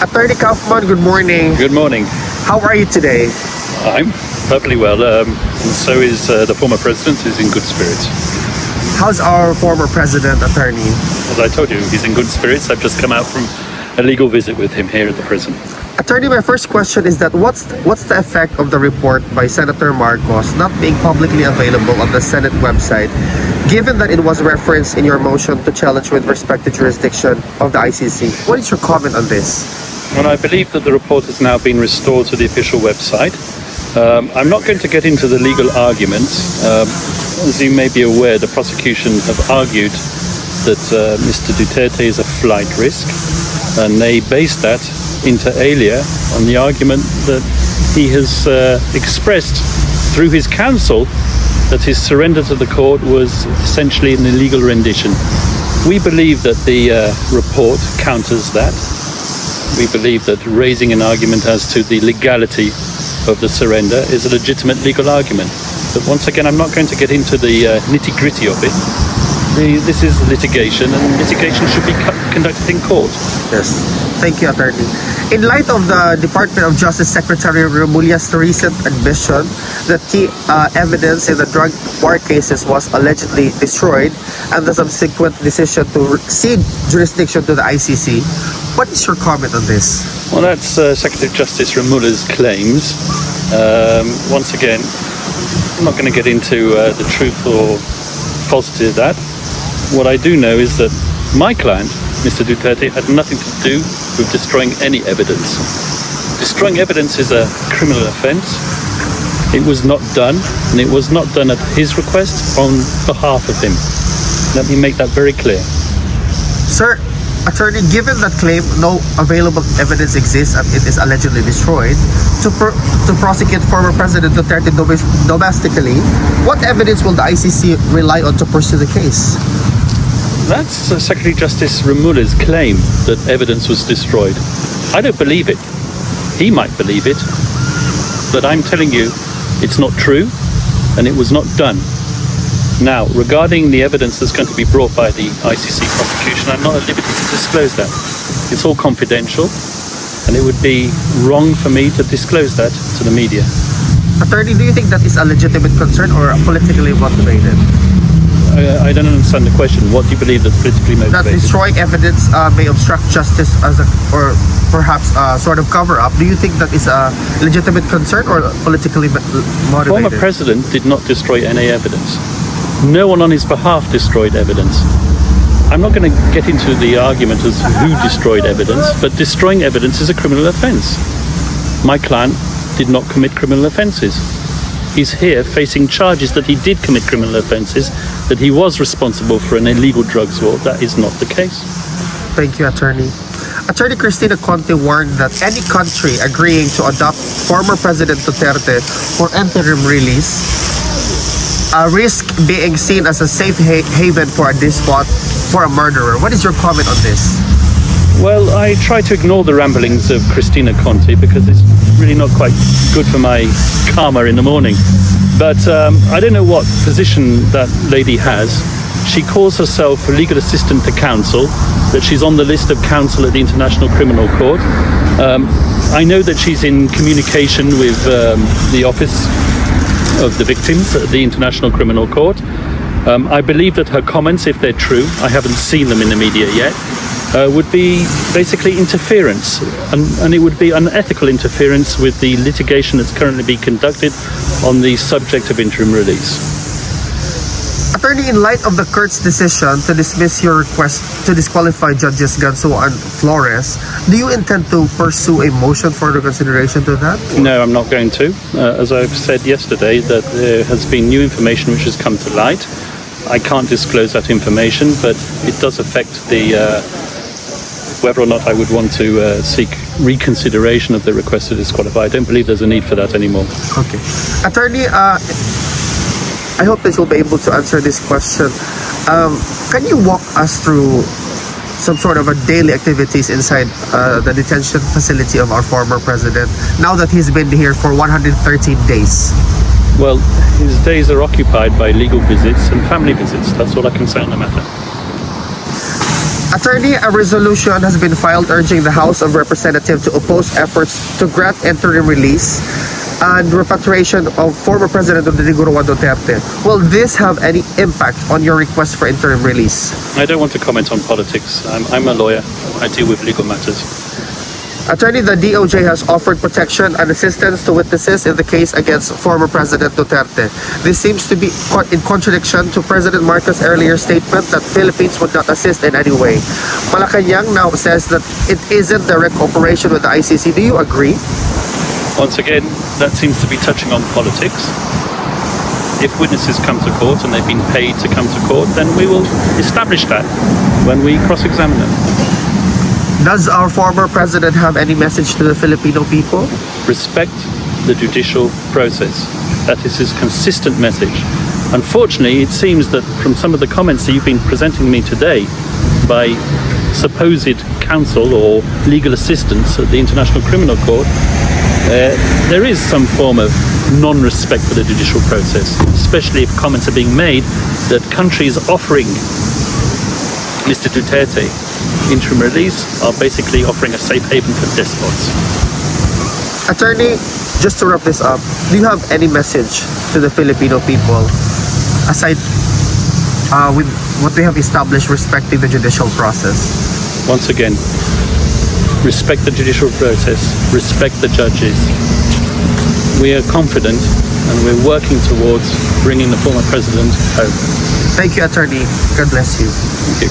Attorney Kaufman, good morning. Good morning. How are you today? I'm perfectly well, and so is the former president, who's in good spirits. How's our former president, Attorney? As I told you, he's in good spirits. I've just come out from a legal visit with him here at the prison. Attorney, my first question is that what's the effect of the report by Senator Marcos not being publicly available on the Senate website, given that it was referenced in your motion to challenge with respect to jurisdiction of the ICC? What is your comment on this? Well, I believe that the report has now been restored to the official website. I'm not going to get into the legal arguments. As you may be aware, the prosecution have argued that Mr. Duterte is a flight risk, and they based that inter alia on the argument that he has expressed through his counsel that his surrender to the court was essentially an illegal rendition. We believe that the report counters that. We believe that raising an argument as to the legality of the surrender is a legitimate legal argument. But once again, I'm not going to get into the nitty-gritty of it. This is litigation, and litigation should be conducted in court. Yes. Thank you, Attorney. In light of the Department of Justice Secretary Remulla's recent admission that key evidence in the drug war cases was allegedly destroyed, and the subsequent decision to cede jurisdiction to the ICC, what is your comment on this? Well, that's Secretary of Justice Remulla's claims. Once again, I'm not going to get into the truth or falsity of that. What I do know is that my client, Mr. Duterte, had nothing to do with destroying any evidence. Destroying evidence is a criminal offence. It was not done, and it was not done at his request on behalf of him. Let me make that very clear. Sir, Attorney, given that claim no available evidence exists and it is allegedly destroyed, to prosecute former President Duterte domestically, what evidence will the ICC rely on to pursue the case? That's Secretary of Justice Remulla's claim that evidence was destroyed. I don't believe it. He might believe it, but I'm telling you it's not true, and it was not done. Now, regarding the evidence that's going to be brought by the ICC prosecution, I'm not at liberty to disclose that. It's all confidential, and it would be wrong for me to disclose that to the media. Attorney, do you think that is a legitimate concern or politically motivated? I don't understand the question. What do you believe that's politically motivated? That destroying evidence may obstruct justice or perhaps sort of cover-up. Do you think that is a legitimate concern or politically motivated? Former president did not destroy any evidence. No one on his behalf destroyed evidence. I'm not going to get into the argument as to who destroyed evidence, but destroying evidence is a criminal offence. My client did not commit criminal offences. He's here facing charges that he did commit criminal offences, that he was responsible for an illegal drugs war. That is not the case. Thank you, Attorney. Attorney Cristina Conte warned that any country agreeing to adopt former President Duterte for interim release risk being seen as a safe haven for a despot, for a murderer. What is your comment on this? Well, I try to ignore the ramblings of Cristina Conte because it's really not quite good for my karma in the morning. But I don't know what position that lady has. She calls herself a legal assistant to counsel, that she's on the list of counsel at the International Criminal Court. I know that she's in communication with the office of the victims at the International Criminal Court. I believe that her comments, if they're true, I haven't seen them in the media yet, would be basically interference, and it would be unethical interference with the litigation that's currently being conducted on the subject of interim release. Attorney, in light of the court's decision to dismiss your request to disqualify Judges Ganso and Flores, do you intend to pursue a motion for reconsideration to that? No, I'm not going to. As I've said yesterday, that there has been new information which has come to light. I can't disclose that information, but it does affect the whether or not I would want to seek reconsideration of the request to disqualify. I don't believe there's a need for that anymore. Okay. Attorney, I hope that you'll be able to answer this question. Can you walk us through some sort of a daily activities inside the detention facility of our former president, now that he's been here for 113 days? Well, his days are occupied by legal visits and family visits. That's all I can say on the matter. Attorney, a resolution has been filed urging the House of Representatives to oppose efforts to grant interim release and repatriation of former President Rodrigo Duterte. Will this have any impact on your request for interim release? I don't want to comment on politics. I'm a lawyer. I deal with legal matters. Attorney, the DOJ has offered protection and assistance to witnesses in the case against former President Duterte. This seems to be in contradiction to President Marcos' earlier statement that Philippines would not assist in any way. Malacanang now says that it isn't direct cooperation with the ICC. Do you agree? Once again, that seems to be touching on politics. If witnesses come to court and they've been paid to come to court, then we will establish that when we cross-examine them. Does our former president have any message to the Filipino people? Respect the judicial process. That is his consistent message. Unfortunately, it seems that from some of the comments that you've been presenting me today by supposed counsel or legal assistance at the International Criminal Court, there is some form of non-respect for the judicial process, especially if comments are being made that countries offering Mr. Duterte interim release are basically offering a safe haven for despots. Attorney, just to wrap this up, do you have any message to the Filipino people aside with what they have established respecting the judicial process? Once again, respect the judicial process, respect the judges. We are confident and we're working towards bringing the former president home. Thank you, Attorney. God bless you. Thank you.